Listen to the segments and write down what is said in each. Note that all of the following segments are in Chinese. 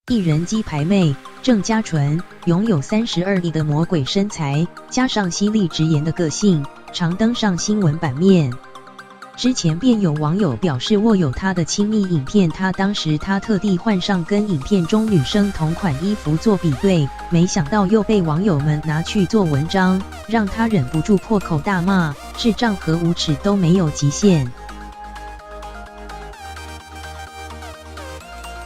艺人鸡排妹郑嘉纯拥有32亿的魔鬼身材，加上犀利直言的个性，常登上新闻版面。之前便有网友表示握有她的亲密影片，当时特地换上跟影片中女生同款衣服做比对，没想到又被网友们拿去做文章，让她忍不住破口大骂：智障和无耻都没有极限。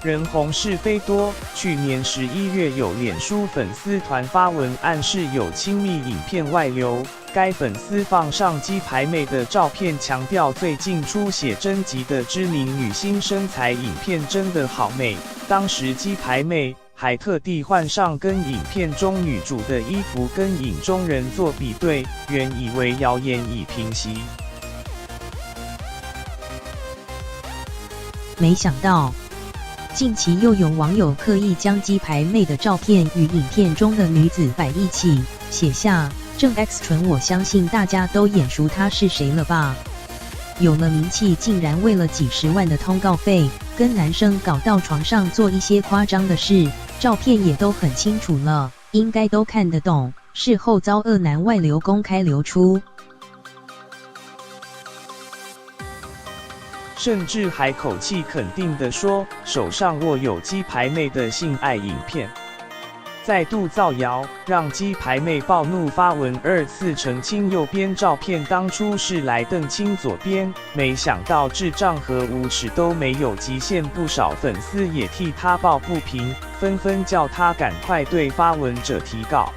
人红是非多，去年11月有脸书粉丝团发文暗示有亲密影片外流，该粉丝放上鸡排妹的照片，强调最近出写真集的知名女星身材影片真的好美。当时鸡排妹还特地换上跟影片中女主的衣服跟影中人做比对，原以为谣言已平息，没想到近期又有网友刻意将鸡排妹的照片与影片中的女子摆一起，写下郑 X 纯，我相信大家都眼熟她是谁了吧？有了名气，竟然为了几十万的通告费，跟男生搞到床上做一些夸张的事，照片也都很清楚了，应该都看得懂。事后遭恶男外流公开流出。甚至还口气肯定地说，手上握有鸡排妹的性爱影片，再度造谣，让鸡排妹暴怒发文2次澄清右边照片当初是来邓清左边，没想到智障和无耻都没有极限，不少粉丝也替他抱不平，纷纷叫他赶快对发文者提告。